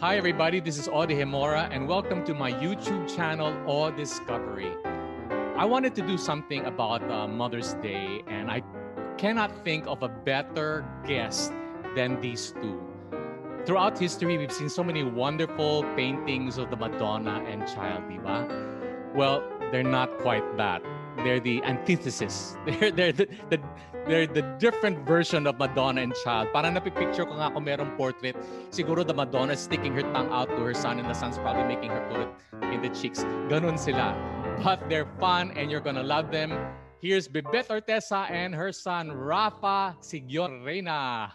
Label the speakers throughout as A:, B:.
A: Hi everybody, this is Audie Hemora and welcome to my YouTube channel, Awe Discovery. I wanted to do something about Mother's Day and I cannot think of a better guest than these two. Throughout history, we've seen so many wonderful paintings of the Madonna and Child, diba? Well, they're not quite that. They're the antithesis. They're the different version of Madonna and Child. Parang napipicture ko nga kung merong portrait, siguro the Madonna is sticking her tongue out to her son and the son's probably making her put it in the cheeks. Ganun sila. But they're fun and you're gonna love them. Here's Bibeth Orteza and her son, Rafa Siguion-Reyna.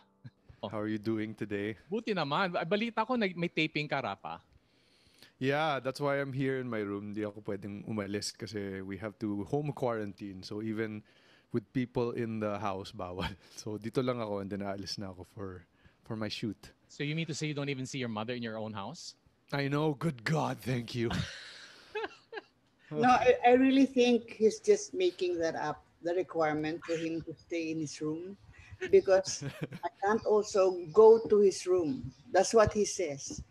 B: How are you doing today?
A: Buti naman. Balita ko may taping ka, Rafa.
B: Yeah, that's why I'm here in my room. Di ako pwedeng umalis kasi we have to home quarantine. So even with people in the house, bawal. So dito lang ako and then aalis na ako for my shoot.
A: So you mean to say you don't even see your mother in your own house?
B: I know. Good God, thank you.
C: No, I really think he's just making that up, the requirement for him to stay in his room. Because I can't also go to his room. That's what he says.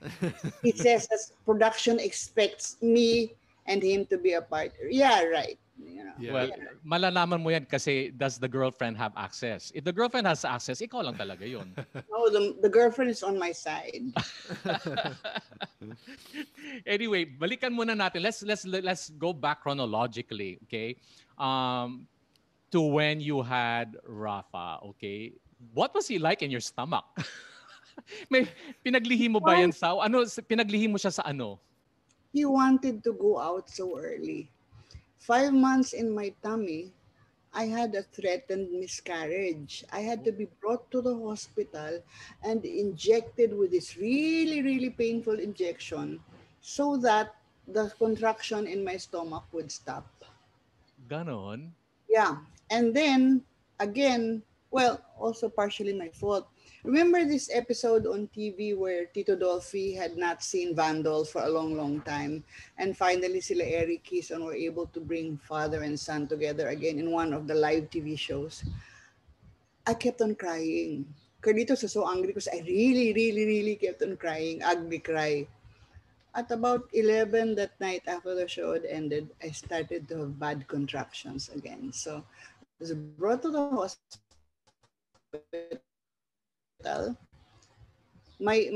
C: He says that production expects me and him to be a part. Yeah, right. You know,
B: Yeah.
A: Well, malalaman mo yan kasi does the girlfriend have access? If the girlfriend has access, ikaw lang talaga yun.
C: No, the girlfriend is on my side.
A: Anyway, balikan muna natin. Let's go back chronologically, okay? To when you had Rafa, okay? What was he like in your stomach? May pinaglihi mo ba yan sa pinaglihi mo siya sa ano?
C: He wanted to go out so early. 5 months in my tummy, I had a threatened miscarriage. I had to be brought to the hospital and injected with this really, really painful injection so that the contraction in my stomach would stop.
A: Ganon?
C: Yeah. And then, again, well, also partially my fault. Remember this episode on TV where Tito Dolphy had not seen Vandal for a long, long time. And finally, sila Eric Kison were able to bring father and son together again in one of the live TV shows. I kept on crying. Carlitos was so angry because I really, really, really kept on crying. Ugly cry. At about 11 that night after the show had ended, I started to have bad contractions again. So I was brought to the hospital. My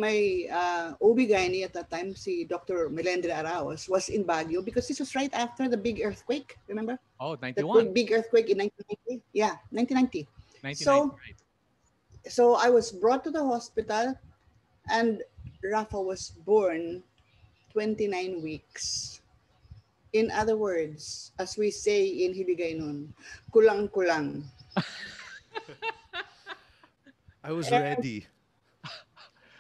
C: OB-GYN at that time, si Dr. Melendra Araos, was in Baguio because this was right after the big earthquake, remember?
A: Oh,
C: The
A: 91.
C: big earthquake in 1990? Yeah, 1990.
A: 1990, right.
C: So I was brought to the hospital and Rafa was born 29 weeks. In other words, as we say in Hiligaynon, kulang-kulang.
B: I was ready.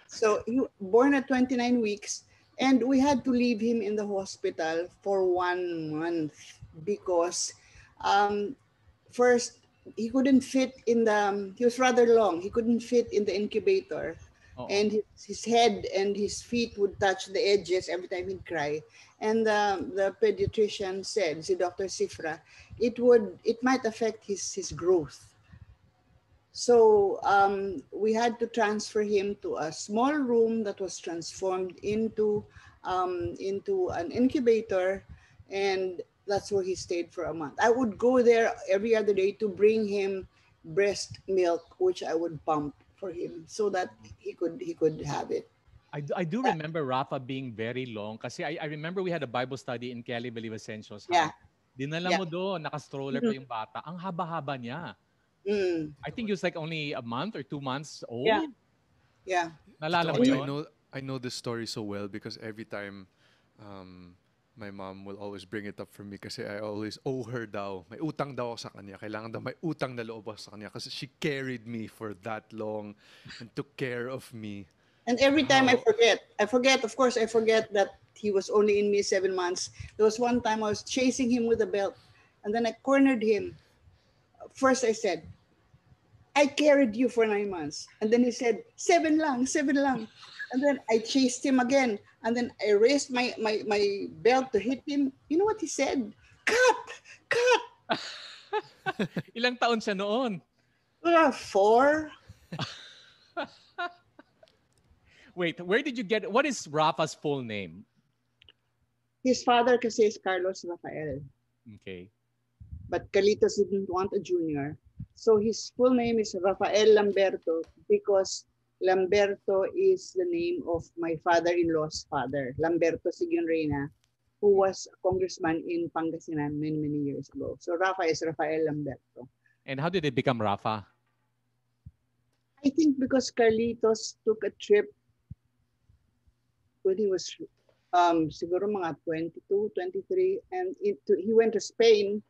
C: So he born at 29 weeks and we had to leave him in the hospital for 1 month because first he couldn't fit in he was rather long. He couldn't fit in the incubator.
A: Oo.
C: And his head and his feet would touch the edges every time he'd cry. And the pediatrician said, si Dr. Sifra, it might affect his growth. So we had to transfer him to a small room that was transformed into an incubator, and that's where he stayed for a month. I would go there every other day to bring him breast milk, which I would pump for him so that he could have it.
A: I do remember Rafa being very long kasi I remember we had a Bible study in Kelly Belivacenio's house.
C: Yeah.
A: Dinala mo doon, naka-stroller pa yung bata. Ang haba-haba niya. I think he was like only a month or 2 months old.
C: Yeah. Yeah.
A: Nalala mo
B: I
A: yun?
B: know this story so well because every time my mom will always bring it up for me kasi I always owe her daw. May utang daw ako sa kanya. Kailangan daw may utang na loob ako sa kanya kasi she carried me for that long and took care of me.
C: And every time I forget, of course, I forget that he was only in me 7 months. There was one time I was chasing him with a belt and then I cornered him. First I said, I carried you for 9 months. And then he said, 7 lang. And then I chased him again. And then I raised my belt to hit him. You know what he said? Cut!
A: Ilang taon siya noon?
C: 4.
A: Wait, where did you get what is Rafa's full name?
C: His father kasi is Carlos Rafael,
A: Okay.
C: but Carlitos didn't want a junior. So his full name is Rafael Lamberto because Lamberto is the name of my father-in-law's father, Lamberto Siguion-Reyna, who was a congressman in Pangasinan many, many years ago. So Rafa is Rafael Lamberto.
A: And how did it become Rafa?
C: I think because Carlitos took a trip when he was siguro mga 22, 23, and he went to Spain,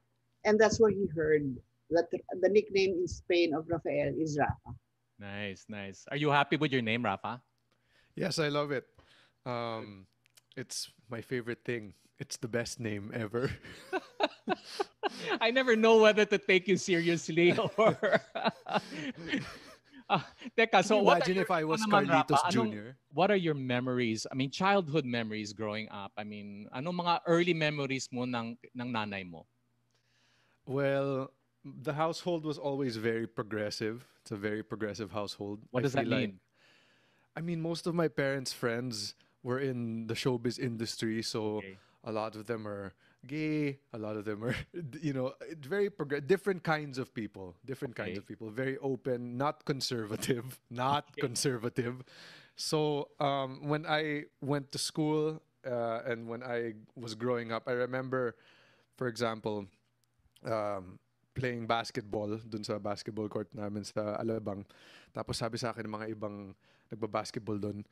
C: and that's where he heard that the nickname in Spain of Rafael is Rafa.
A: Nice, nice. Are you happy with your name, Rafa?
B: Yes, I love it. It's my favorite thing. It's the best name ever.
A: I never know whether to take you seriously or... Teka, so
B: imagine if I was Carlitos Jr.?
A: What are your memories? I mean, childhood memories growing up. I mean, anong mga early memories mo ng nanay mo?
B: Well, the household was always very progressive. It's a very progressive household.
A: What does that mean?
B: I mean, most of my parents' friends were in the showbiz industry, so a lot of them are gay, a lot of them are, very different kinds of people, very open, not conservative, conservative. So when I went to school and when I was growing up, I remember, for example, playing basketball dun sa basketball court namin sa Alabang. Tapos sabi sa akin ng mga ibang nagba-basketball dun,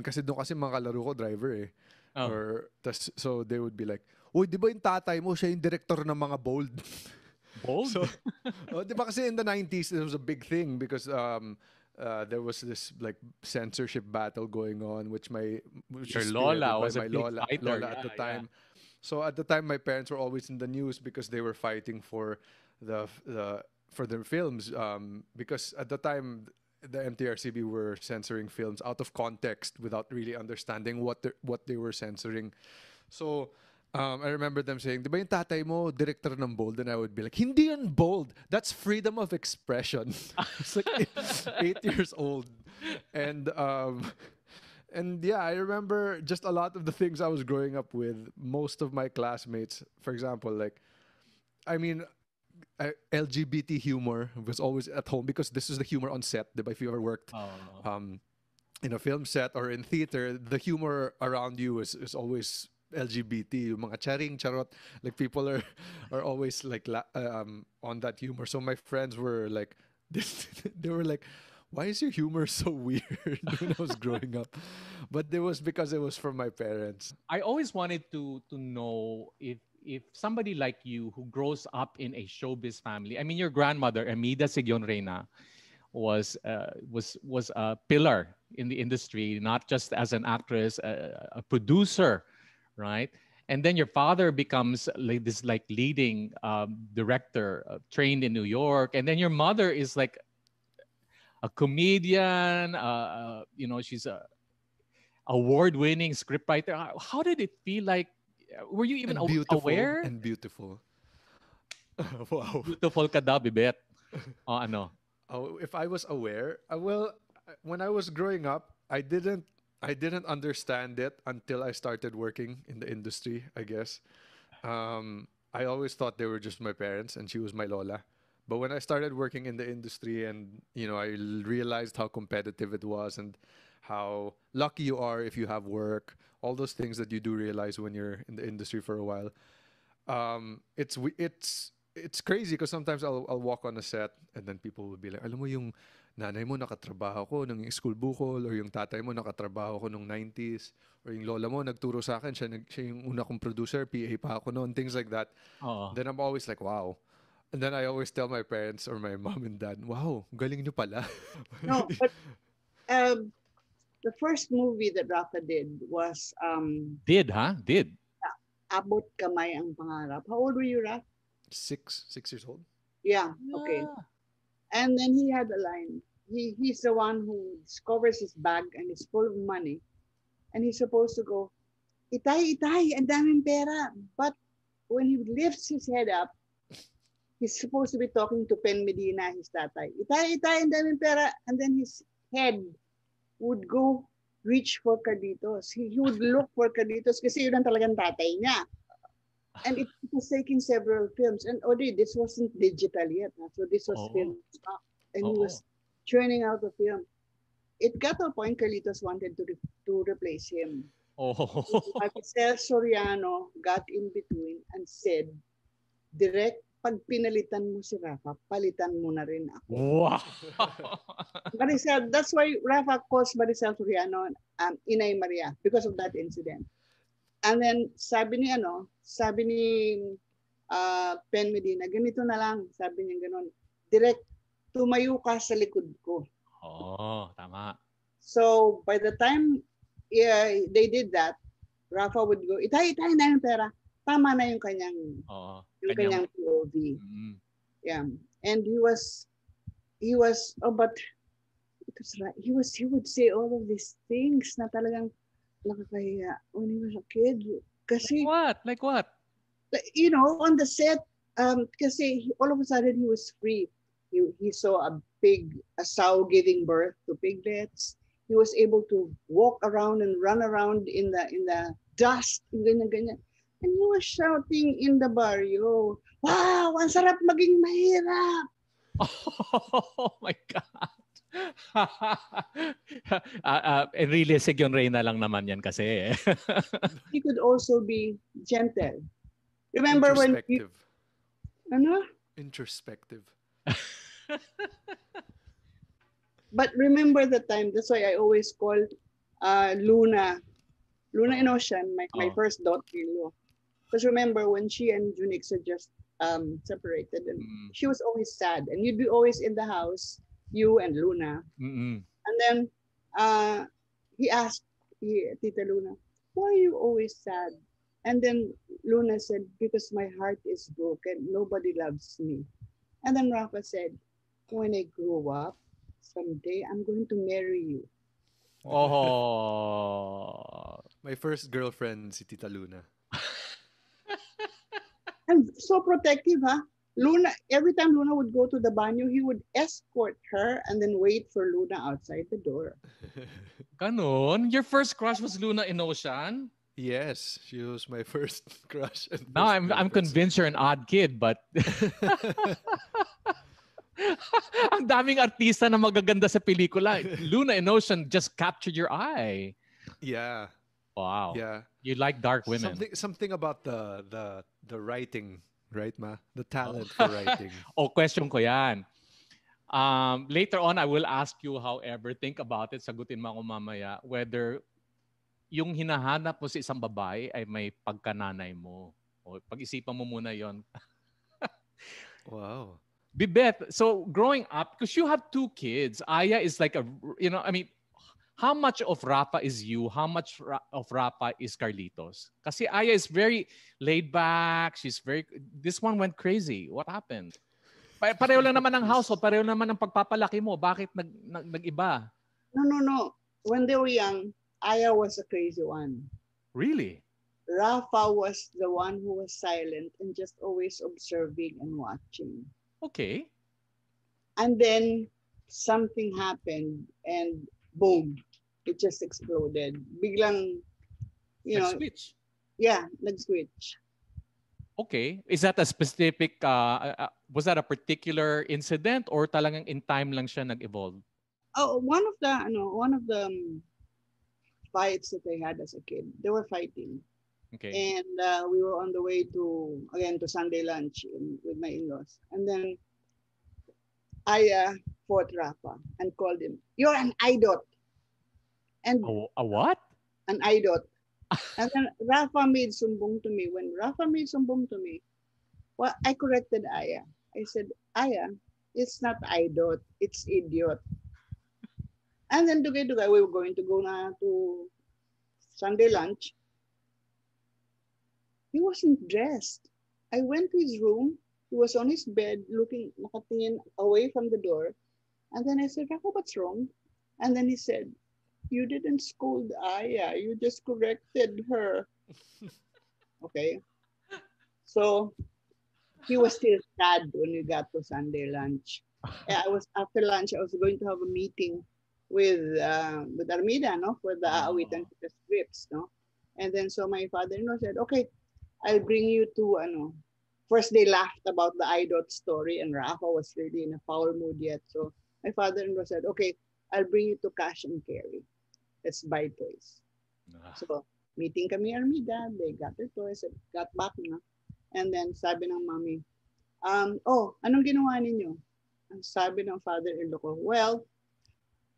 B: kasi doon kasi mga kalaro ko driver eh. So they would be like, uy, di ba yung tatay mo, siya yung director ng mga Bold?
A: Bold?
B: So, di ba kasi in the 90s, it was a big thing because there was this like censorship battle going on, which
A: your Lola was a big fighter.
B: Lola at the time. Yeah. So at the time, my parents were always in the news because they were fighting for for their films. Because at the time, the MTRCB were censoring films out of context without really understanding what they were censoring. So I remember them saying, "Di ba yung tatay mo director ng Bold?" And I would be like, "Hindi yun Bold. That's freedom of expression." It's like 8 years old, and yeah, I remember just a lot of the things I was growing up with. Most of my classmates, for example, LGBT humor was always at home because this is the humor on set. If you ever worked in a film set or in theater, the humor around you is always LGBT. Yung mga charing, charot. Like people are always like on that humor. So my friends were like, they were like, why is your humor so weird when I was growing up? But it was because it was from my parents.
A: I always wanted to know if somebody like you who grows up in a showbiz family, I mean, your grandmother, Amida Siguion-Reyna, was a pillar in the industry, not just as an actress, a producer, right? And then your father becomes like this leading director, trained in New York, and then your mother is like a comedian. She's a award-winning scriptwriter. How did it feel like? Were you even aware?
B: And beautiful. Wow.
A: Beautiful ka daw, Bibeth. Ano?
B: If I was aware, when I was growing up, I didn't understand it until I started working in the industry, I guess. I always thought they were just my parents and she was my Lola. But when I started working in the industry and, I realized how competitive it was and how lucky you are if you have work, all those things that you do realize when you're in the industry for a while. It's crazy because sometimes I'll walk on a set and then people will be like, alam mo yung nanay mo nakatrabaho ko nung school bukol, or yung tatay mo nakatrabaho ko nung 90s, or yung lola mo nagturo sa akin, siya yung una kong producer, PA pa ako noon, things like that. Then I'm always like, wow. And then I always tell my parents or my mom and dad, wow, galing nyo pala.
C: No, but the first movie that Rafa did was...
A: Did.
C: Abot Kamay ang Pangarap. How old were you, Rafa?
B: 6 years old.
C: Yeah, okay. And then he had a line. He's the one who discovers his bag and it's full of money. And he's supposed to go, Itay, ang daming pera. But when he lifts his head up, he's supposed to be talking to Pen Medina, his tatay. Itay, ang daming pera. And then his head would go reach for Carlitos. He would look for Carlitos kasi yun ang talagang tatay niya. And it was taking several films. And already, this wasn't digital yet. So this was filmed up. And he was churning out the film. It got to a point Carlitos wanted to replace him. Maricel Soriano got in between and said, direct, pag pinalitan mo si Rafa, palitan mo na rin ako.
A: Wow!
C: Maricel, that's why Rafa calls Maricel Soriano Inay Maria because of that incident. And then sabi ni Pen Medina, ganito na lang, sabi niya gano'n, direct, tumayo ka sa likod ko.
A: Tama.
C: So by the time they did that, Rafa would go, itay na yung pera. Tama na yung kanyang POV. Mm-hmm. Yeah. And he was but it was right. He would say all of these things na talagang nakakahiya when he was a kid. Kasi,
A: Like what?
C: You know, on the set, kasi all of a sudden he was free. He saw a sow giving birth to piglets. He was able to walk around and run around in the dust, ganyan. And he was shouting in the barrio, wow, ang sarap maging mahirap.
A: Oh my God. And really, Siguion-Reyna lang naman yan kasi.
C: He could also be gentle. Remember when
B: Introspective.
C: But remember the time, that's why I always called Luna in Ocean, my first daughter-in-law. Because remember when she and Junix had just separated, and she was always sad, and you'd be always in the house, you and Luna. And then he asked Tita Luna, why are you always sad? And then Luna said, because my heart is broken, nobody loves me. And then Rafa said, when I grow up, someday I'm going to marry you.
B: My first girlfriend, si Tita Luna.
C: And so protective, huh? Luna, every time Luna would go to the banyo, he would escort her and then wait for Luna outside the door.
A: Ganon? Your first crush was Luna in Ocean?
B: Yes, she was my first crush.
A: Now I'm convinced you're an odd kid, but ang daming artista na magaganda sa pelikula. Luna in Ocean just captured your eye.
B: Yeah.
A: Wow.
B: Yeah.
A: You like dark women.
B: Something about the writing, right, Ma? The talent for writing.
A: Question ko yan. Later on, I will ask you, however, think about it, sagutin mo ako mamaya, whether yung hinahanap mo sa isang babae ay may pagkananay mo. O pag-isipan mo muna yon.
B: Wow.
A: Bibeth, so growing up, because you have two kids, Aya is like how much of Rafa is you? How much of Rafa is Carlitos? Kasi Aya is very laid back. This one went crazy. What happened? Pareho lang naman ang household. Pareho naman ang pagpapalaki mo. Bakit nag-iba?
C: No. When they were young, Aya was a crazy one.
A: Really?
C: Rafa was the one who was silent and just always observing and watching.
A: Okay.
C: And then something happened and boom, it just exploded. Biglang,
A: Nag-switch?
C: Yeah, nag-switch.
A: Okay. Is that a specific, was that a particular incident or talagang in time lang siya nag-evolve?
C: Oh, one of the fights that I had as a kid, they were fighting.
A: Okay.
C: And we were on the way to Sunday lunch with my in-laws. And then I fought Rafa and called him, you're an idot. And
A: a what?
C: An idot. And then Rafa made sumbong to me. When Rafa made sumbong to me, well, I corrected Aya. I said, Aya, it's not idot, it's idiot. And then together we were going to go to Sunday lunch. He wasn't dressed. I went to his room. He was on his bed nakatingin away from the door. And then I said, Rafa, what's wrong? And then he said, you didn't scold Aya. You just corrected her. Okay. So he was still sad when we got to Sunday lunch. After lunch, I was going to have a meeting with Armida, no, for the awitan
A: Oh.
C: to the scripts, no. And then so my father-in-law said, okay, I'll bring you to ano. First they laughed about the IDOT story, and Rafa was really in a foul mood yet. So my father-in-law said, okay, I'll bring you to cash and carry. Let's buy toys.
A: Ah.
C: So meeting kami Armida, they got their toys, and got back na. And then sabi ng mommy, oh, anong ginawa ninyo? Ang sabi ng father-in-law ko, well,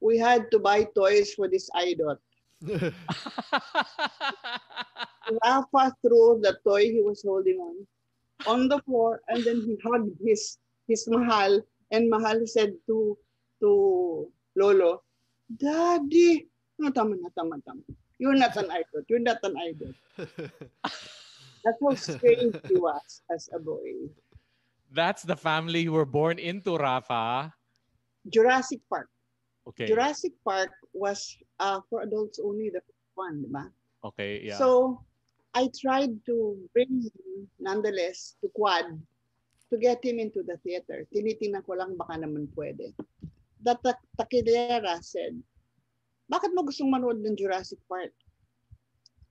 C: we had to buy toys for this idol. Rafa threw the toy he was holding on the floor, and then he hugged his Mahal, and Mahal said to Lolo, Daddy, no, tama na, tama, tama. You're not an idol. You're not an idol. That's how strange he was as a boy.
A: That's the family you were born into, Rafa.
C: Jurassic Park.
A: Okay.
C: Jurassic Park was for adults only, the first one, diba?
A: Okay, yeah.
C: So, I tried to bring him, nonetheless, to Quad to get him into the theater. Tinitingnan ko lang baka naman pwede. The takidera said, bakit mo gustong manood ng Jurassic Park?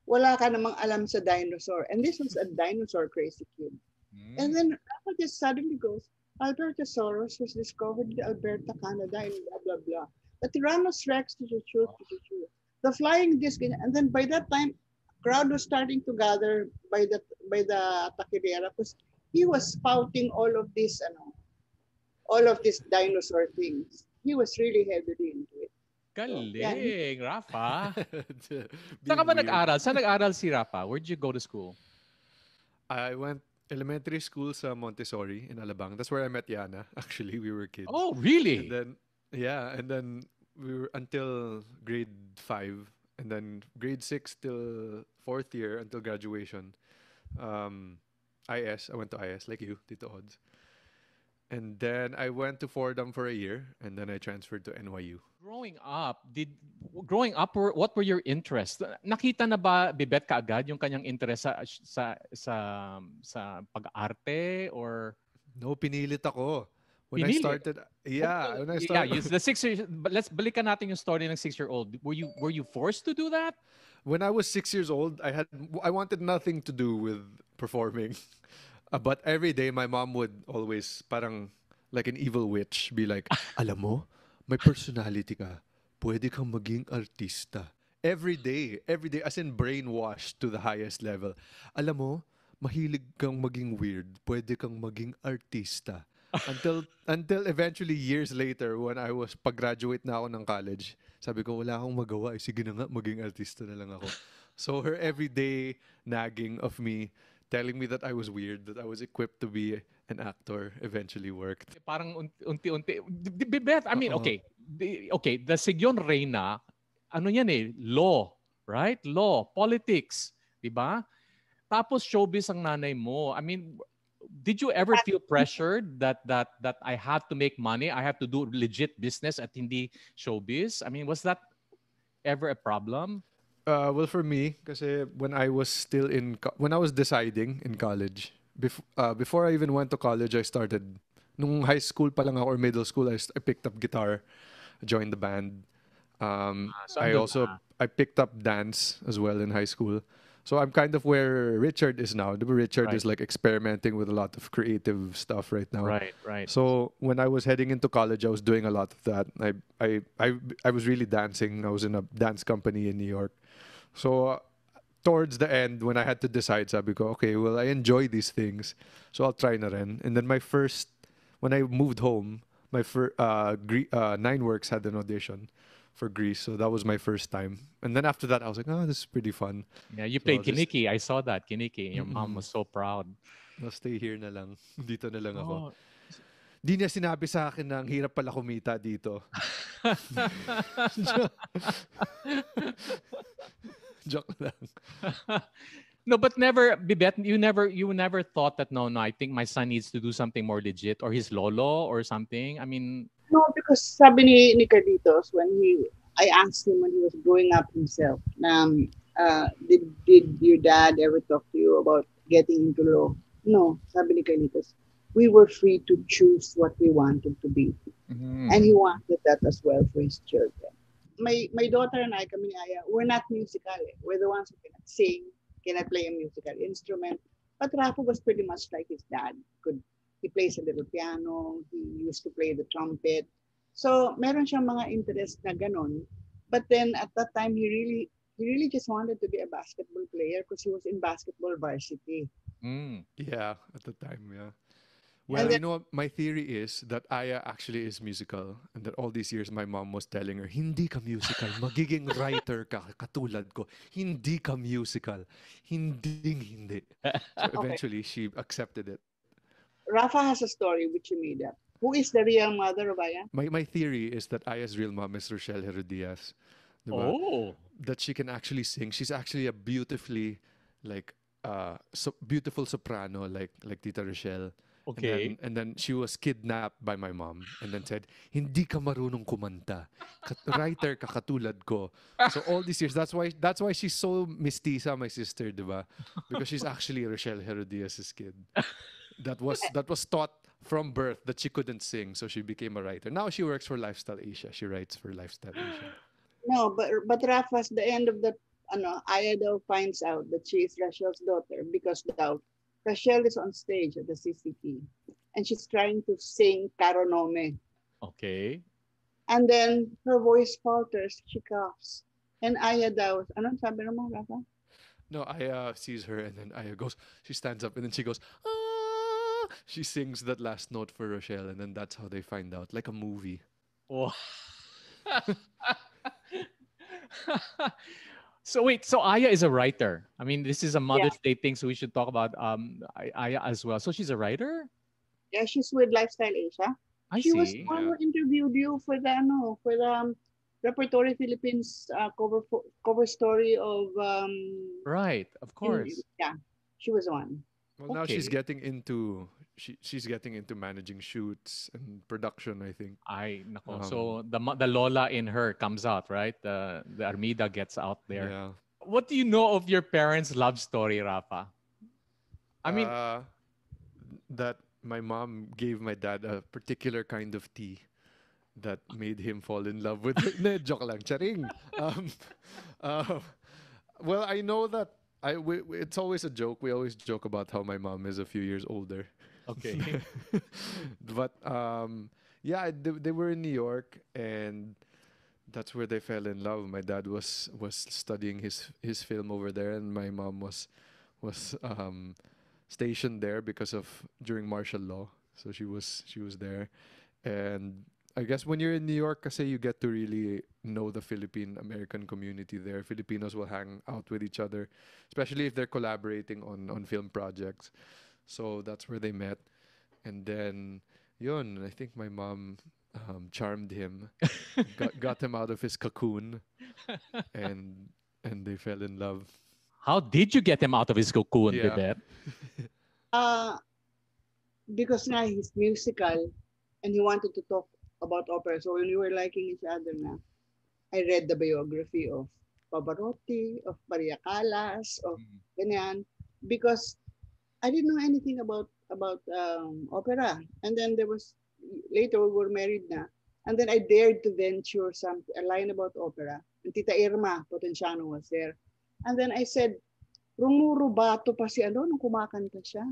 C: Wala ka namang alam sa dinosaur. And this was a dinosaur crazy kid. And then Rafa just suddenly goes, Albertosaurus was discovered in Alberta, Canada, and blah, blah, blah. The Tyrannosaurus Rex, the flying disc, and then by that time, crowd was starting to gather by the takidera because he was spouting all of these dinosaur things. He was really heavily into it.
A: Galing, Rafa.
B: Being
A: Saan ka ba
B: weird.
A: nag-aral? Saan nag-aral si Rafa? Where'd you go to school?
B: I went elementary school sa Montessori in Alabang. That's where I met Yana. Actually, we were kids.
A: Oh, really?
B: And then, yeah, and then we were until grade 5, and then grade 6 till 4th year until graduation. I went to IS like you, Tito Odds. And then I went to Fordham for a year, and then I transferred to NYU.
A: Growing up, what were your interests? Nakita na ba Bibeth kaagad yung kanyang interest sa pag-arte or
B: No, pinilit ako. When I
A: Pinilit?
B: started, yeah, when I
A: yeah,
B: started,
A: the 6 years, but let's balikan natin yung story ng 6-year-old. Were you forced to do that?
B: when I was 6 years old, I wanted nothing to do with performing. But every day, my mom would always, parang like an evil witch, be like, alam mo, may personality ka. Pwede kang maging artista. Every day, as in brainwashed to the highest level. Alam mo, mahilig kang maging weird. Pwede kang maging artista. Until eventually years later, when I was pag-graduate na ako ng college, sabi ko, wala akong magawa. Sige na nga, maging artista na lang ako. So her everyday nagging of me, telling me that I was weird, that I was equipped to be an actor, eventually worked.
A: Parang unti-unti. Bibeth, I mean,
B: Oo.
A: okay, the Siguion-Reyna, ano yan law, right? Law, politics, di ba? Tapos showbiz ang nanay mo. I mean, did you ever feel pressured that I have to make money, I have to do legit business at hindi showbiz? I mean, was that ever a problem?
B: Well, for me, kasi when I was still when I was deciding in college, before I even went to college, I started, nung high school pa lang ako or middle school, I picked up guitar, joined the band.
A: So
B: I picked up dance as well in high school. So I'm kind of where Richard is now. Richard
A: Right.
B: is like experimenting with a lot of creative stuff right now.
A: Right.
B: So when I was heading into college, I was doing a lot of that. I was really dancing. I was in a dance company in New York. So towards the end, when I had to decide, sabi ko, okay, well, I enjoy these things, so I'll try na rin. And then when I moved home, my Nine Works had an audition for Grease, so that was my first time. And then after that, I was like, oh, this is pretty fun.
A: Yeah, you
B: So
A: played
B: I'll just-
A: Kiniki. I saw that, Kiniki. Your mom was so proud.
B: I'll stay here na lang. Dito na lang ako.
A: Oh.
B: Di niya sinabi sa akin na ang hirap pala kumita dito. Joke lang.
A: No, but never, Bibeth, you never thought that, no, I think my son needs to do something more legit, or his lolo or something. I mean,
C: No, because sabi ni Carlitos, I asked him when he was growing up himself, did your dad ever talk to you about getting into law? No, sabi ni Carlitos, we were free to choose what we wanted to be. And he wanted that as well for his children. my daughter and I, kami ni Aya, we're not musical. Eh. We're the ones who cannot sing, cannot play a musical instrument. But Rafa was pretty much like his dad. He plays a little piano. He used to play the trumpet. So meron siyang mga interest na ganon. But then at that time, he really just wanted to be a basketball player because he was in basketball varsity.
B: Yeah, at the time, yeah.
C: And
B: Well,
C: then,
B: you know what? My theory is that Aya actually is musical and that all these years my mom was telling her, hindi ka musical, magiging writer ka katulad ko. Hindi ka musical. Hindi. So
C: okay,
B: eventually she accepted it.
C: Rafa has a story which he made up. Who is the real mother of Aya?
B: My theory is that Aya's real mom is Rochelle Herodias. Diba?
A: Oh.
B: That she can actually sing. She's actually a beautifully like beautiful soprano like Tita Rochelle.
A: Okay.
B: And then she was kidnapped by my mom and then said, hindi ka marunong kumanta. Writer ka katulad ko. So all these years, that's why she's so mestiza, my sister, diba? Because she's actually Rochelle Herodias' kid. That was taught from birth that she couldn't sing, so she became a writer. Now she works for Lifestyle Asia. She writes for Lifestyle Asia.
C: No, but Rafa's the end of the Aya daw finds out that she is Rachel's daughter because daw Rachel is on stage at the CCP and she's trying to sing Caro Nome.
A: Okay.
C: And then her voice falters, she coughs. And Aya daw, anong sabi mo, Rafa?
B: No, Aya sees her and then Aya goes, she stands up and then she goes, ah! She sings that last note for Rochelle and then that's how they find out, like a movie.
A: Oh. So wait, so Aya is a writer. I mean, this is a
C: Yeah,
A: Mother's Day thing, so we should talk about Aya as well. So she's a writer?
C: yeah, she's with Lifestyle Asia.
A: I
C: She was
A: see.
C: the one
B: Yeah.
C: who interviewed you for the Repertory Philippines cover story of
A: Right, of course.
C: yeah, she was one.
B: Well, now she's
A: Okay.
B: getting into she's getting into managing shoots and production, I think.
A: Nako.
B: Um,
A: So the Lola in her comes out, right? The Armida gets out there.
B: yeah.
A: What do you know of your parents' love story, Rafa? I mean,
B: Uh, that my mom gave my dad a particular kind of tea that made him fall in love with her. Ne, joke lang, charing. Um, uh, well, I know that it's always a joke. We always joke about how my mom is a few years older.
A: okay.
B: But yeah, they were in New York, and that's where they fell in love. My dad was studying his film over there, and my mom was stationed there because of during martial law. So she was there, and I guess when you're in New York, kasi you get to really know the Philippine American community there. Filipinos will hang out with each other, especially if they're collaborating on film projects. So that's where they met. And then, yun, I think my mom charmed him, got him out of his cocoon, and they fell in love.
A: How did you get him out of his cocoon,
B: Yeah.
A: Bibeth?
C: Uh, because now he's musical and he wanted to talk about opera. So when we were liking each other na, I read the biography of Pavarotti, of Maria Callas, of ganyan, because I didn't know anything about opera. And then later we were married na. And then I dared to venture a line about opera. And Tita Irma Potenciano was there. And then I said, rumurubato pa si nung kumakanta siya.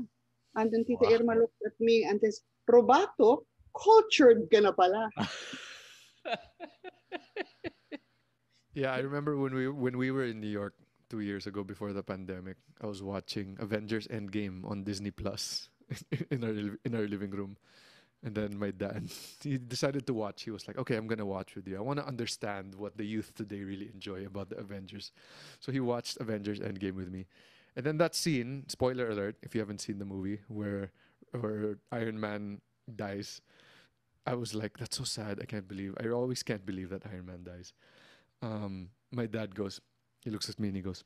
C: And then Tita
A: Wow.
C: Irma looked at me and says, Robato, cultured ka na pala.
B: Yeah, I remember when we were in New York 2 years ago before the pandemic. I was watching Avengers Endgame on Disney Plus in our living room, and then my dad he decided to watch. He was like, "Okay, I'm gonna watch with you. I want to understand what the youth today really enjoy about the Avengers." So he watched Avengers Endgame with me, and then that scene, spoiler alert, if you haven't seen the movie, where Iron Man dies. I was like, that's so sad. I always can't believe that Iron Man dies. My dad he looks at me and he goes,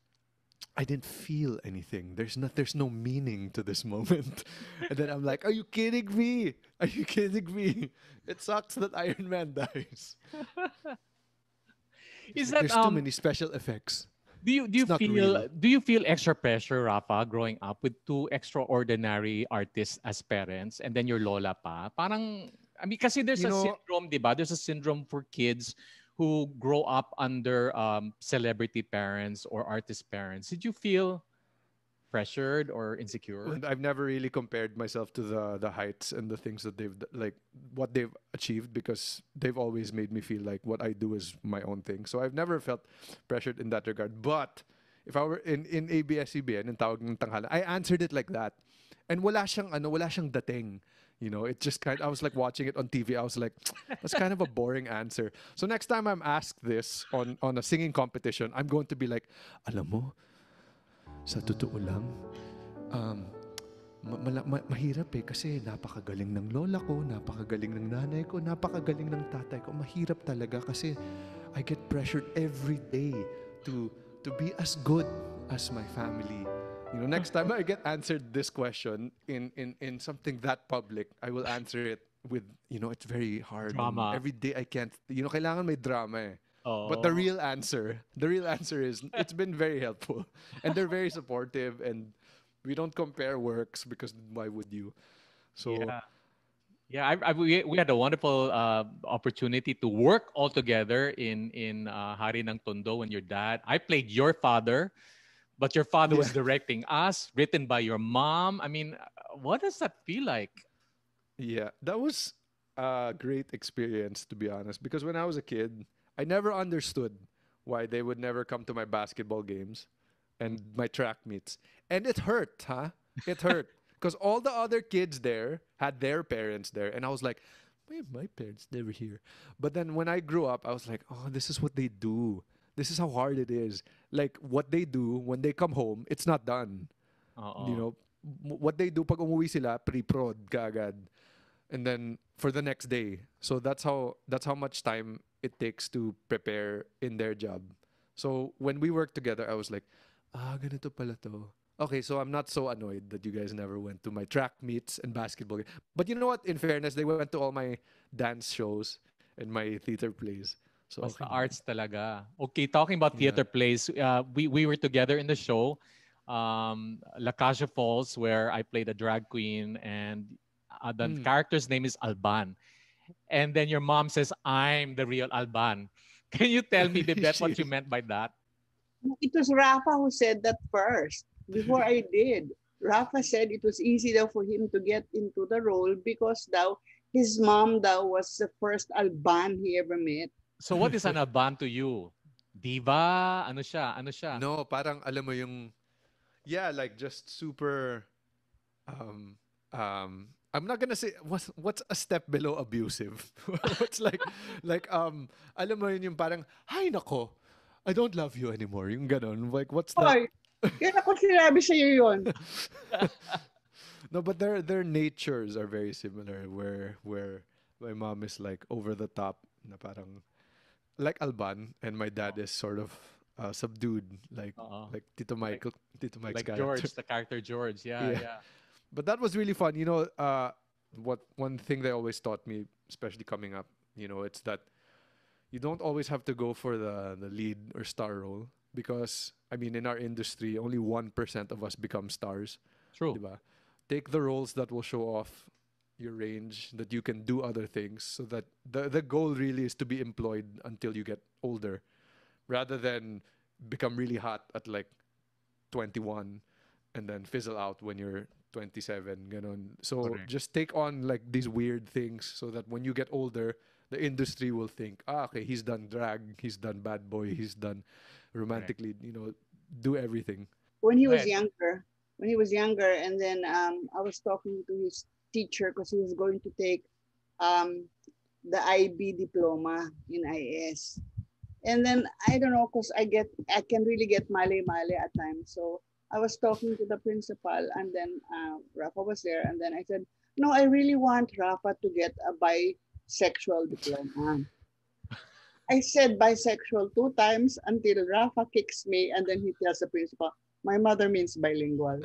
B: I didn't feel anything. There's no meaning to this moment. And then I'm like, are you kidding me? Are you kidding me? It sucks that Iron Man dies.
A: Is
B: Like,
A: that
B: there's too many special effects.
A: do you
B: It's not real.
A: feel extra pressure, Rafa, growing up with two extraordinary artists as parents and then your lola pa? Parang I mean kasi there's
B: You
A: a
B: know,
A: syndrome, 'di ba? There's a syndrome for kids who grow up under celebrity parents or artist parents, did you feel pressured or insecure?
B: And I've never really compared myself to the heights and the things that like what they've achieved, because they've always made me feel like what I do is my own thing. So I've never felt pressured in that regard. But if I were in ABS-CBN, in Tawag ng Tanghalan, I answered it like that. And wala siyang dating. You know, it just I was like watching it on TV. I was like, that's kind of a boring answer. So next time I'm asked this on a singing competition, I'm going to be like, alam mo, sa totoo lang, mahirap kasi napakagaling ng lola ko, napakagaling ng nanay ko, napakagaling ng tatay ko. Mahirap talaga kasi I get pressured every day to be as good as my family. You know, next time I get answered this question in something that public, I will answer it with, it's very hard.
A: Drama.
B: Every day I can't, kailangan may drama eh.
A: Oh.
B: But the real answer is it's been very helpful. And they're very supportive, and we don't compare works because why would you? So
A: we had a wonderful opportunity to work all together in Hari ng Tondo when your dad. I played your father, but your father was directing us, written by your mom. I mean, what does that feel like?
B: Yeah, that was a great experience, to be honest, because when I was a kid, I never understood why they would never come to my basketball games and my track meets. And it hurt, huh? It hurt. Because all the other kids there had their parents there. And I was like, why are my parents never here? But then when I grew up, I was like, oh, this is what they do. This is how hard it is. Like, what they do when they come home, it's not done.
A: Uh-oh.
B: You know, what they do pag umuwi sila, pre-prod kaagad. And then for the next day. So that's how much time it takes to prepare in their job. So when we worked together, I was like, ganito pala to. Okay, so I'm not so annoyed that you guys never went to my track meets and basketball. But you know what? In fairness, they went to all my dance shows and my theater plays. So
A: Basta arts talaga. Okay, talking about theater plays, we were together in the show, La Caja Falls, where I played a drag queen, and the character's name is Alban. And then your mom says, I'm the real Alban. Can you tell me, Bibeth, what you meant by that?
C: It was Rafa who said that first, before I did. Rafa said it was easy though for him to get into the role because his mom was the first Alban he ever met.
A: So what is an Alban to you? Diva? Ano siya?
B: No, parang alam mo yung, like just super, I'm not gonna say what's a step below abusive. What's like alam mo yun yung parang, ay nako, I don't love you anymore. Yung ganon. Like, what's that?
C: Oy, kaya ako sinabi sa'yo yun.
B: No, but their natures are very similar. Where my mom is like over the top, na parang like Alban, and my dad is sort of subdued, like Tito Michael's
A: like
B: character.
A: George, the character George. Yeah.
B: But that was really fun. You know, one thing they always taught me, especially coming up, it's that you don't always have to go for the lead or star role, because I mean, in our industry, only 1% of us become stars.
A: True.
B: Diba? Take the roles that will show off your range, that you can do other things, so that the goal really is to be employed until you get older, rather than become really hot at like 21 and then fizzle out when you're 27. Ganon. So
A: Correct.
B: Just take on like these weird things, so that when you get older, the industry will think, okay, he's done drag, he's done bad boy, he's done romantic lead, do everything.
C: When he was younger, and then I was talking to his teacher because he was going to take the IB diploma in IS. And then I don't know, because I can really get male at times. So I was talking to the principal, and then Rafa was there, and then I said, no, I really want Rafa to get a bisexual diploma. I said bisexual 2 times until Rafa kicks me, and then he tells the principal, my mother means bilingual.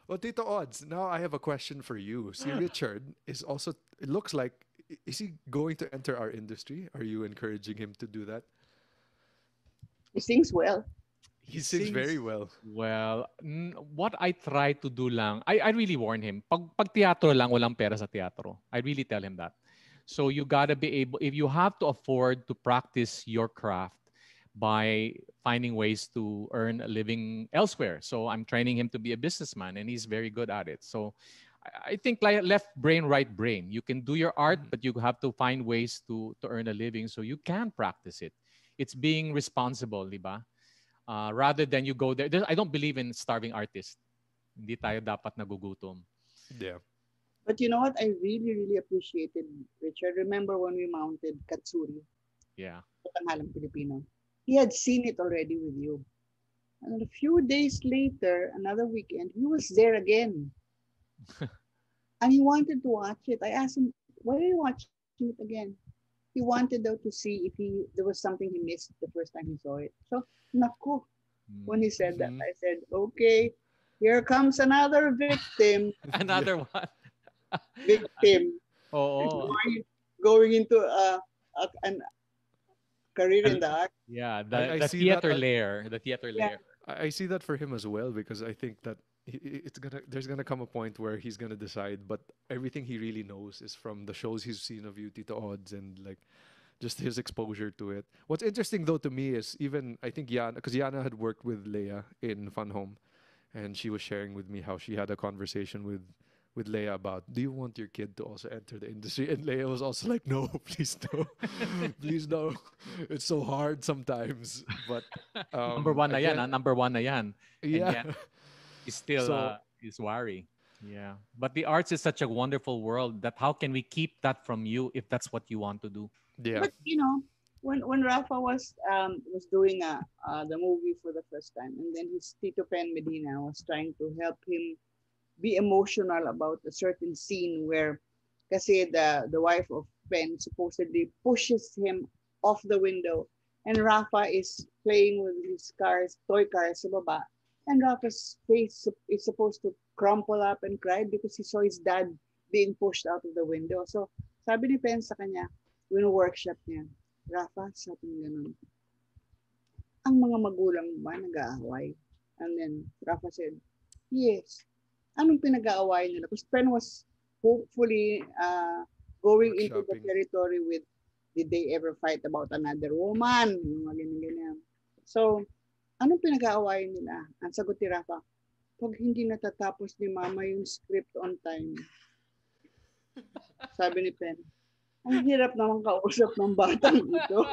B: Well, Tito Odds, now I have a question for you. See, Richard is also, it looks like, is he going to enter our industry? Are you encouraging him to do that?
C: He sings well.
B: He sings very well.
A: Well, what I try to do lang, I really warn him. Pag teatro lang, walang pera sa teatro. I really tell him that. So you gotta be able, if you have to afford to practice your craft by finding ways to earn a living elsewhere. So I'm training him to be a businessman, and he's very good at it. So I think like left brain, right brain. You can do your art,
B: Mhm.
A: but you have to find ways to earn a living so you can practice it. It's being responsible, di ba? Rather than you go there. I don't believe in starving artists. Hindi tayo dapat nagugutom.
B: Yeah.
C: But you know what? I really, really appreciated Richard. Remember when we mounted Katsuri,
A: Yeah.
C: Tanghalang Filipino? He had seen it already with you. And a few days later, another weekend, he was there again. And he wanted to watch it. I asked him, why are you watching it again? He wanted though to see if there was something he missed the first time he saw it. So, naku, when he said that,
B: Mhm.
C: I said, okay, here comes another victim.
B: Yeah.
A: Another one.
C: Victim.
A: Oo.
C: Going into a career in
B: And
C: the art.
A: Yeah,
B: I
A: the
B: see that.
A: theater layer, the theater
C: Yeah.
A: layer.
B: I see that for him as well because I think that it's gonna there's gonna come a point where he's gonna decide. But everything he really knows is from the shows he's seen of you, Tito Odds, and like just his exposure to it. What's interesting though to me is even I think Yana, because Yana had worked with Leia in Fun Home, and she was sharing with me how she had a conversation with Leia about, do you want your kid to also enter the industry? And Leia was also like, no, please no, please no. It's so hard sometimes. But
A: Number one na yan,
B: again,
A: number one na yan. And
B: yeah.
A: yet, he's still
B: So
A: is worry. Yeah. But the arts is such a wonderful world that how can we keep that from you if that's what you want to do?
B: yeah.
C: But you know, when Rafa was doing the movie for the first time, and then his Tito Pen Medina was trying to help him be emotional about a certain scene where kasi the wife of Pen supposedly pushes him off the window, and Rafa is playing with his cars, toy cars sa baba, and Rafa's face is supposed to crumple up and cry because he saw his dad being pushed out of the window. So sabi ni Pen sa kanya, workshop niya, Rafa, sabi niya ganun, ang mga magulang ba nag-aaway? And then Rafa said, yes. Anong pinag-aawayan nila? Because Pen was hopefully going into the
B: Workshopping.
C: territory with, did they ever fight about another woman? Yung mga ganyan-ganyan. So, anong pinag-aawayan nila? Ang sagot ni Rafa, pag hindi natatapos ni Mama yung script on time. Sabi ni Pen, ang hirap naman kausap ng batang ito.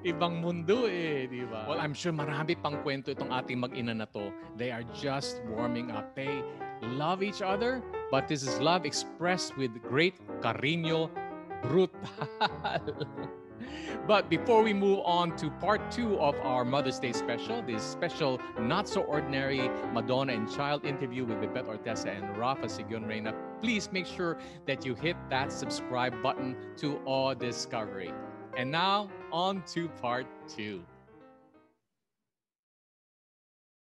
A: Ibang mundo eh, di ba? Well, I'm sure marami pang kwento itong ating mag-ina na to. They are just warming up. They love each other, but this is love expressed with great cariño brutal. But before we move on to part 2 of our Mother's Day special, this special not so ordinary Madonna and child interview with Bibeth Orteza and Rafa Siguion-Reyna, please make sure that you hit that subscribe button to Awe Discovery. And now on to part 2.